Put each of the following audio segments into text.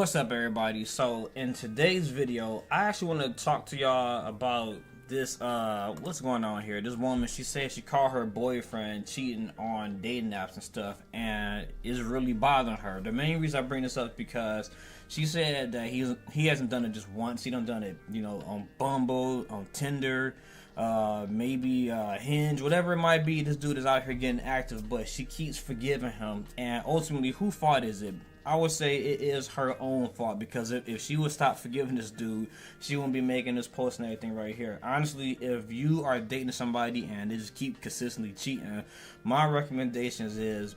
What's up, everybody? So in today's video, I actually want to talk to y'all about this what's going on here. This woman, she said she caught her boyfriend cheating on dating apps and stuff, and it's really bothering her. The main reason I bring this up is because she said that he hasn't done it just once. He done it, on Bumble, on Tinder, maybe Hinge, whatever it might be. This dude is out here getting active, but she keeps forgiving him. And ultimately, whose fault is it? I would say it is her own fault, because if she would stop forgiving this dude, she wouldn't be making this post and everything right here. Honestly, if you are dating somebody and they just keep consistently cheating, my recommendations is,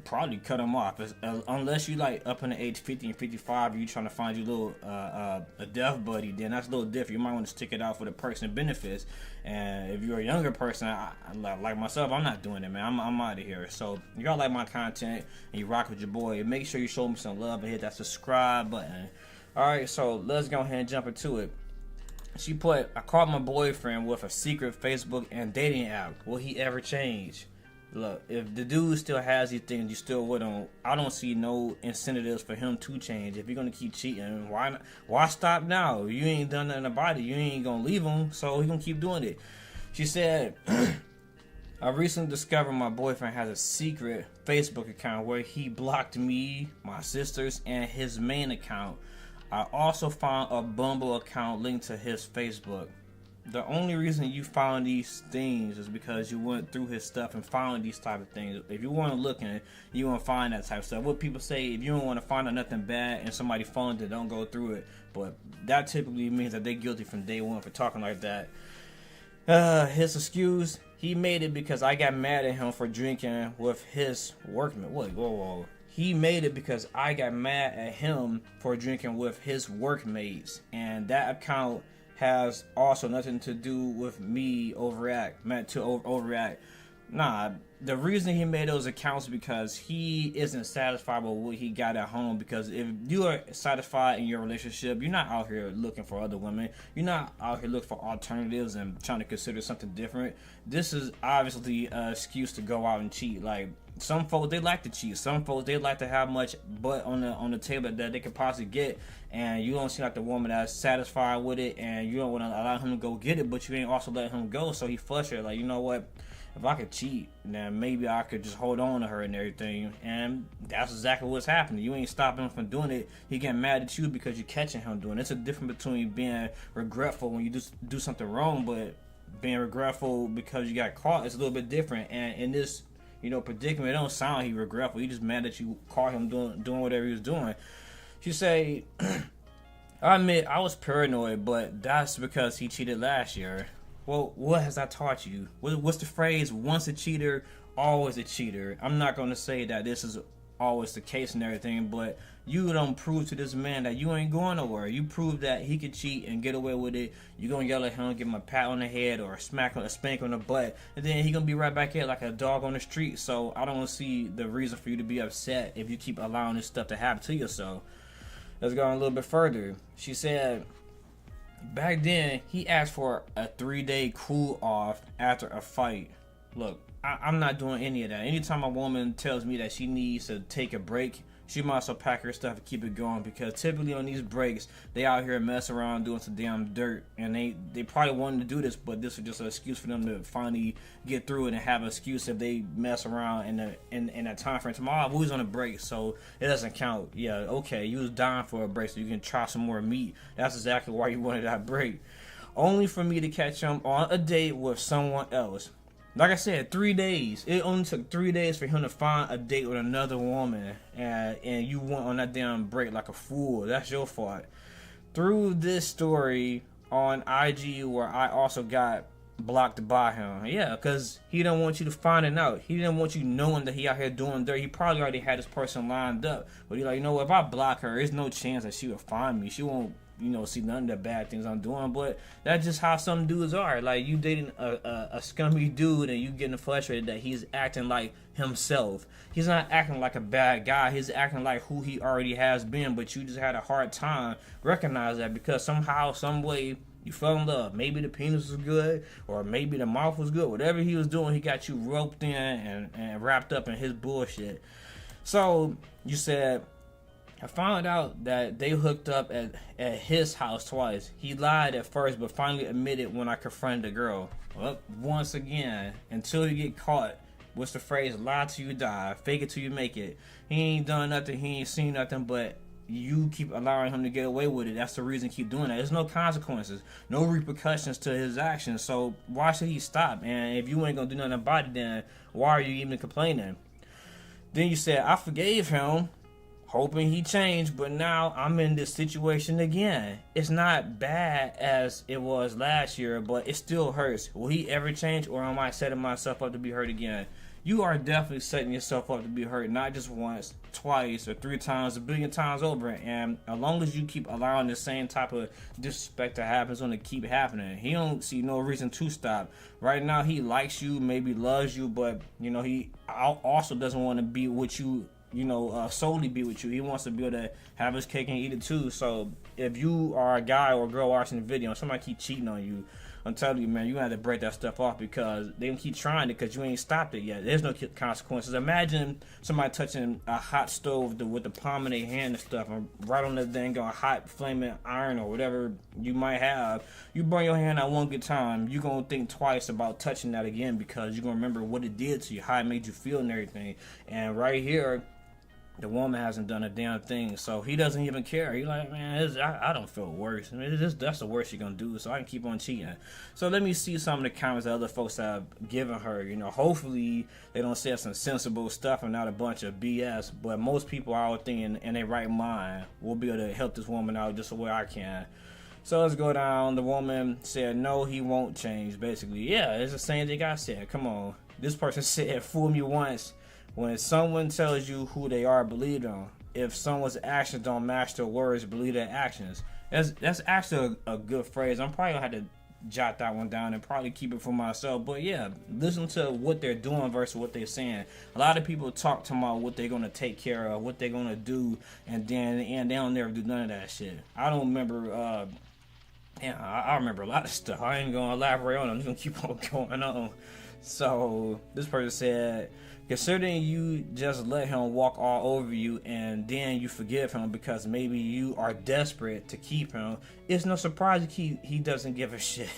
probably cut them off. Unless you like up in the age 50 and 55, you trying to find your little a death buddy, then that's a little different. You might want to stick it out for the person benefits. And if you're a younger person, like myself, I'm not doing it, man. I'm out of here. So if y'all like my content and you rock with your boy, make sure you show me some love and hit that subscribe button. Alright, so let's go ahead and jump into it. She put, I caught my boyfriend with a secret Facebook and dating app. Will he ever change? Look, if the dude still has these things, you still with him, I don't see no incentives for him to change. If you're gonna keep cheating, why stop now? You ain't done nothing about it. You ain't gonna leave him, so he gonna keep doing it. She said, I recently discovered my boyfriend has a secret Facebook account where he blocked me, my sisters, and his main account. I also found a Bumble account linked to his Facebook. The only reason you found these things is because you went through his stuff and found these type of things. If you weren't looking, you won't find that type of stuff. What people say, if you don't want to find out nothing bad and somebody found it, don't go through it. But that typically means that they're guilty from day one for talking like that. His excuse, he made it because I got mad at him for drinking with his workmen. Whoa. He made it because I got mad at him for drinking with his workmates. And that account has also nothing to do with me overreact. Nah, the reason he made those accounts because he isn't satisfied with what he got at home. Because if you are satisfied in your relationship, you're not out here looking for other women. You're not out here looking for alternatives and trying to consider something different. This is obviously an excuse to go out and cheat. Like, some folks, they like to cheat. Some folks, they like to have much butt on the table that they could possibly get, and you don't seem like the woman that's satisfied with it, and you don't want to allow him to go get it, but you ain't also let him go. So he frustrated, like, you know what? If I could cheat, then maybe I could just hold on to her and everything. And that's exactly what's happening. You ain't stopping him from doing it. He getting mad at you because you're catching him doing it. It's a difference between being regretful when you do something wrong, but being regretful because you got caught is a little bit different. And in this predicament, it don't sound like he regretful. He just mad that you caught him doing whatever he was doing. She say, I admit I was paranoid, but that's because he cheated last year. Well, what has that taught you? What's the phrase, once a cheater, always a cheater? I'm not going to say that this is always the case and everything, but you don't prove to this man that you ain't going nowhere. You prove that he could cheat and get away with it. You're going to yell at him, give him a pat on the head or a spank on the butt, and then he going to be right back here like a dog on the street. So I don't see the reason for you to be upset if you keep allowing this stuff to happen to yourself. Let's go on a little bit further. She said, back then, he asked for a 3-day cool off after a fight. Look, I'm not doing any of that. Anytime a woman tells me that she needs to take a break, she might as well pack her stuff and keep it going, because typically on these breaks, they out here messing around doing some damn dirt, and they probably wanted to do this, but this was just an excuse for them to finally get through it and have an excuse if they mess around in that time frame. Tomorrow, we was on a break, so it doesn't count. Yeah, okay, you was dying for a break so you can try some more meat. That's exactly why you wanted that break. Only for me to catch him on a date with someone else. Like I said, 3 days. It only took 3 days for him to find a date with another woman, and you went on that damn break like a fool. That's your fault. Through this story on IG, where I also got blocked by him. Yeah, because he didn't want you to find it out. He didn't want you knowing that he out here doing dirt. He probably already had this person lined up. But he's like, if I block her, there's no chance that she will find me. She won't see none of the bad things I'm doing. But that's just how some dudes are. Like, you dating a scummy dude and you getting frustrated that he's acting like himself. He's not acting like a bad guy. He's acting like who he already has been, but you just had a hard time recognize that, because somehow, some way, you fell in love. Maybe the penis was good, or maybe the mouth was good. Whatever he was doing, he got you roped in and wrapped up in his bullshit. So you said, I found out that they hooked up at his house twice. He lied at first, but finally admitted when I confronted the girl. Well, once again, until you get caught, what's the phrase? Lie till you die, fake it till you make it. He ain't done nothing, he ain't seen nothing, but you keep allowing him to get away with it. That's the reason keep doing that. There's no consequences, no repercussions to his actions. So why should he stop? And if you ain't gonna do nothing about it, then why are you even complaining? Then you said, I forgave him, hoping he changed, but now I'm in this situation again. It's not bad as it was last year, but it still hurts. Will he ever change, or am I setting myself up to be hurt again? You are definitely setting yourself up to be hurt, not just once, twice, or 3 times, 1,000,000,000 times over. And as long as you keep allowing the same type of disrespect to happen, it's going to keep happening. He don't see no reason to stop. Right now, he likes you, maybe loves you, but he also doesn't want to be with you, solely be with you. He wants to be able to have his cake and eat it too. So if you are a guy or a girl watching the video and somebody keep cheating on you, I'm telling you, man, you have to break that stuff off, because they can keep trying it because you ain't stopped it yet. There's no consequences. Imagine somebody touching a hot stove with the palm of their hand and stuff, and right on the dang on hot flaming iron or whatever you might have. You burn your hand out one good time, you're going to think twice about touching that again, because you're going to remember what it did to you, how it made you feel and everything. And right here, the woman hasn't done a damn thing, so he doesn't even care. He's like, man, I don't feel worse. I mean, that's the worst you're gonna do, so I can keep on cheating. So let me see some of the comments that other folks have given her. Hopefully they don't say some sensible stuff and not a bunch of BS. But most people are thinking in their right mind will be able to help this woman out just the way I can. So let's go down. The woman said, no, he won't change. Basically, yeah, it's the same thing I said. Come on, this person said, fool me once. When someone tells you who they are, believe them. If someone's actions don't match their words, believe their actions. That's actually a good phrase. I'm probably going to have to jot that one down and probably keep it for myself. But yeah, listen to what they're doing versus what they're saying. A lot of people talk to them about what they're going to take care of, what they're going to do, and then they don't never do none of that shit. I don't remember... I remember a lot of stuff. I ain't going to elaborate on it. I'm just going to keep on going on. So this person said, considering you just let him walk all over you and then you forgive him because maybe you are desperate to keep him, it's no surprise he doesn't give a shit.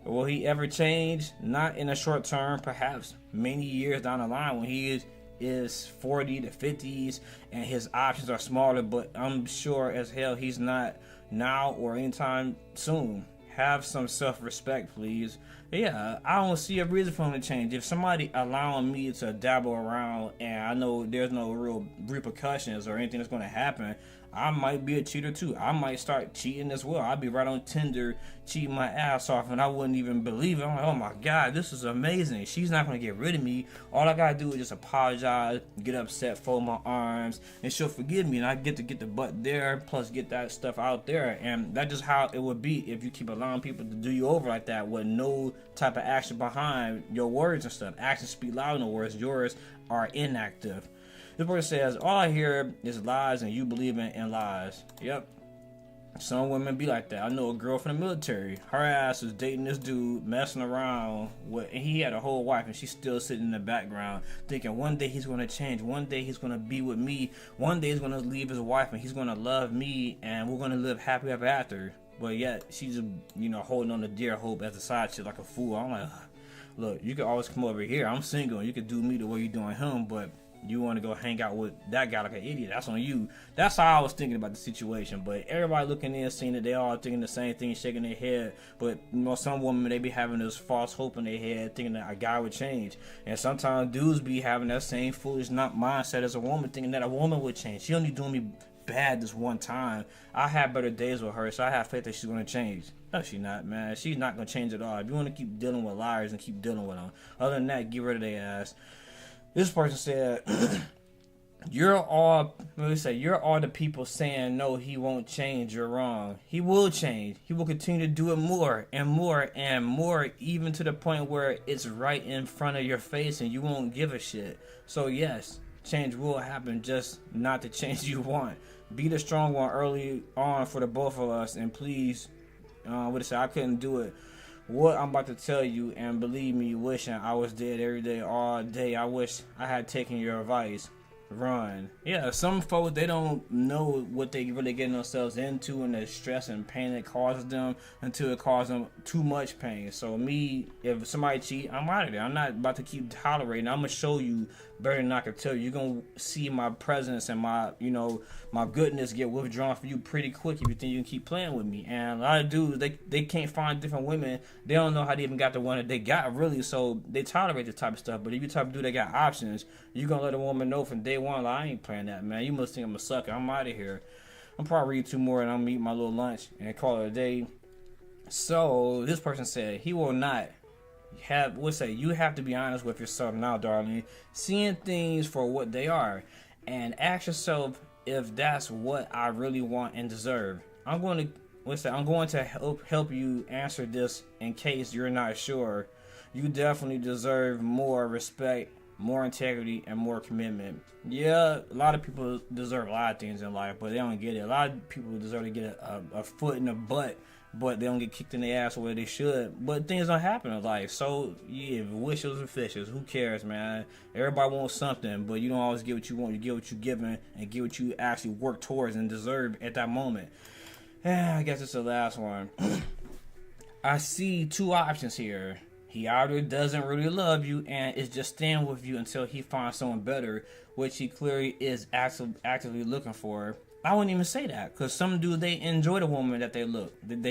Will he ever change? Not in the short term, perhaps many years down the line when he is 40 to 50s and his options are smaller, but I'm sure as hell he's not now or anytime soon. Have some self-respect, please. Yeah, I don't see a reason for him to change. If somebody allowing me to dabble around and I know there's no real repercussions or anything that's going to happen, I might be a cheater too. I might start cheating as well. I'd be right on Tinder cheating my ass off and I wouldn't even believe it. I'm like, oh my God, this is amazing. She's not going to get rid of me. All I got to do is just apologize, get upset, fold my arms, and she'll forgive me. And I get to get the butt there, plus get that stuff out there. And that's just how it would be if you keep allowing people to do you over like that with no type of action behind your words and stuff. Actions speak louder than words. Yours are inactive. This person says, all I hear is lies and you believe in lies. Yep. Some women be like that. I know a girl from the military. Her ass was dating this dude, messing around with, and he had a whole wife and she's still sitting in the background thinking one day he's going to change. One day he's going to be with me. One day he's going to leave his wife and he's going to love me and we're going to live happy ever after. But yet she's just, holding on to dear hope as a side chick like a fool. I'm like, look, you can always come over here. I'm single and you can do me the way you're doing him, but you want to go hang out with that guy like an idiot, that's on you. That's how I was thinking about the situation. But everybody looking in, seeing that they all thinking the same thing, shaking their head. But some women, they be having this false hope in their head, thinking that a guy would change. And sometimes dudes be having that same foolish mindset as a woman, thinking that a woman would change. She only doing me bad this one time. I have better days with her, so I have faith that she's going to change. No, she's not, man. She's not going to change at all. If you want to keep dealing with liars and keep dealing with them, other than that, get rid of their ass. This person said, you're all the people saying, no, he won't change. You're wrong. He will change. He will continue to do it more and more and more, even to the point where it's right in front of your face and you won't give a shit. So yes, change will happen, just not the change you want. Be the strong one early on for the both of us, and please, I couldn't do it. What I'm about to tell you, and believe me, wishing I was dead every day, all day. I wish I had taken your advice. Run. Yeah, some folks, they don't know what they really getting themselves into and the stress and pain it causes them until it causes them too much pain. So me, if somebody cheat, I'm out of there. I'm not about to keep tolerating. I'm gonna show you better than I can tell you. You're gonna see my presence and my, my goodness get withdrawn from you pretty quick if you think you can keep playing with me. And a lot of dudes, they can't find different women. They don't know how they even got the one that they got, really, so they tolerate this type of stuff. But if you type of dude that got options, you gonna let a woman know from day one, like, I ain't playing that, man. You must think I'm a sucker. I'm out of here. I'm probably read 2 more and I'm eat my little lunch and call it a day. So this person said he will not you have to be honest with yourself now, darling, seeing things for what they are, and ask yourself if that's what I really want and deserve. I'm going to help you answer this in case you're not sure. You definitely deserve more respect, more integrity, and more commitment. Yeah, a lot of people deserve a lot of things in life, but they don't get it. A lot of people deserve to get a foot in the butt, but they don't get kicked in the ass where they should. But things don't happen in life. So, yeah, wishes and fishes. Who cares, man? Everybody wants something, but you don't always get what you want. You get what you're given and get what you actually work towards and deserve at that moment. I guess it's the last one. I see 2 options here. He either doesn't really love you and is just staying with you until he finds someone better, which he clearly is actively looking for. I wouldn't even say that, because some dudes, they enjoy the woman that they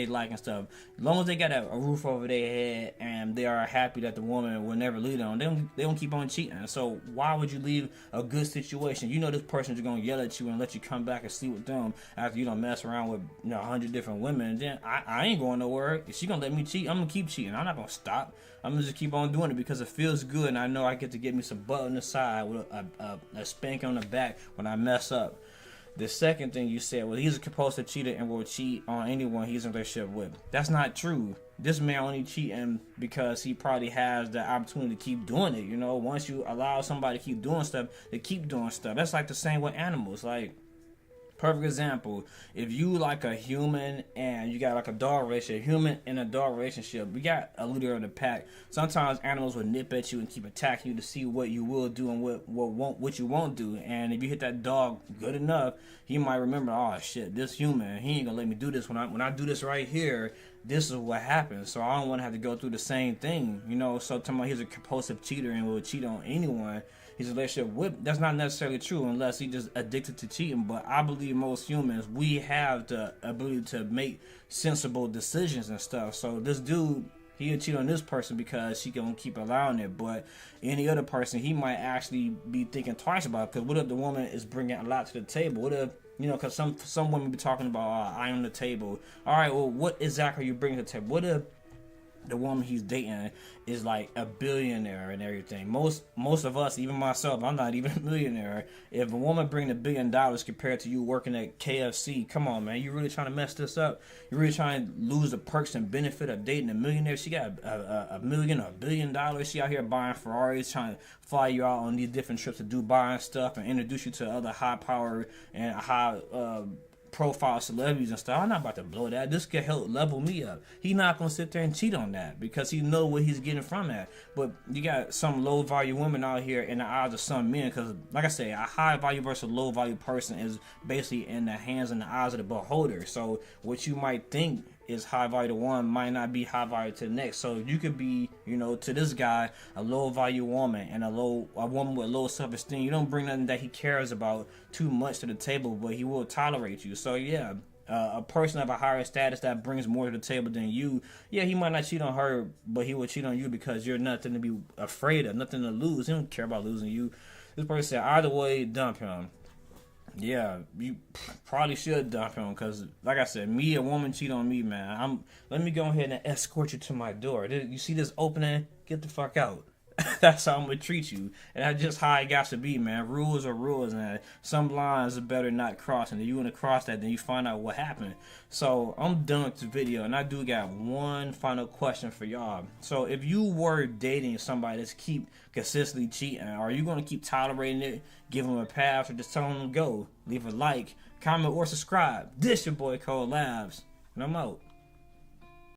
like and stuff. As long as they got a roof over their head and they are happy that the woman will never leave them, they don't keep on cheating. So why would you leave a good situation? You know this person's going to yell at you and let you come back and sleep with them after you don't mess around with 100 different women. And then I ain't going nowhere. If she going to let me cheat, I'm going to keep cheating. I'm not going to stop. I'm going to just keep on doing it because it feels good, and I know I get to get me some butt on the side with a spank on the back when I mess up. The second thing you said was he's a compulsive cheater and will cheat on anyone he's in a relationship with. That's not true. This man only cheating because he probably has the opportunity to keep doing it. Once you allow somebody to keep doing stuff, they keep doing stuff. That's like the same with animals. Like, perfect example, if you like a human and you got like a dog relationship, human and a dog relationship, we got a leader of the pack. Sometimes animals will nip at you and keep attacking you to see what you will do and what you won't do. And if you hit that dog good enough, he might remember, oh shit, this human, he ain't gonna let me do this. When I do this right here, this is what happens. So I don't want to have to go through the same thing. So talking about he's a compulsive cheater and will cheat on anyone he's in a relationship with, that's not necessarily true unless he's just addicted to cheating. But I believe most humans, we have the ability to make sensible decisions and stuff. So this dude, he'll cheat on this person because she gonna keep allowing it. But any other person, he might actually be thinking twice about it. Because what if the woman is bringing a lot to the table? What if, because some women be talking about, I am the table. All right, well, what exactly are you bringing to the table? What if the woman he's dating is like a billionaire and everything? Most of us, even myself, I'm not even a millionaire. If a woman bring $1 billion compared to you working at KFC, come on, man, you really trying to mess this up? You really trying to lose the perks and benefit of dating a millionaire? She got a million or $1 billion. She out here buying Ferraris, trying to fly you out on these different trips to Dubai and stuff, and introduce you to other high power and high profile celebrities and stuff. I'm not about to blow that. This could help level me up. He's not gonna sit there and cheat on that because he know what he's getting from that. But you got some low value women out here in the eyes of some men, because like I say, a high value versus low value person is basically in the hands and the eyes of the beholder. So what you might think is high value to one might not be high value to the next. So you could be, to this guy, a low value woman and a woman with low self-esteem. You don't bring nothing that he cares about too much to the table, but he will tolerate you. So yeah, a person of a higher status that brings more to the table than you, yeah, he might not cheat on her, but he will cheat on you because you're nothing to be afraid of, nothing to lose. He don't care about losing you. This person said, either way, dump him. Yeah, you probably should dump him because, like I said, a woman cheat on me, man. Let me go ahead and escort you to my door. You see this opening? Get the fuck out. That's how I'm gonna treat you, and that's just how it got to be, man. Rules are rules, and some lines are better not crossing. If you want to cross that, then you find out what happened. So I'm done with the video, and I do got one final question for y'all. So if you were dating somebody that's keep consistently cheating, are you gonna keep tolerating it, give them a pass, or just tell them to go? Leave a like, comment, or subscribe. This your boy called Labz, and I'm out.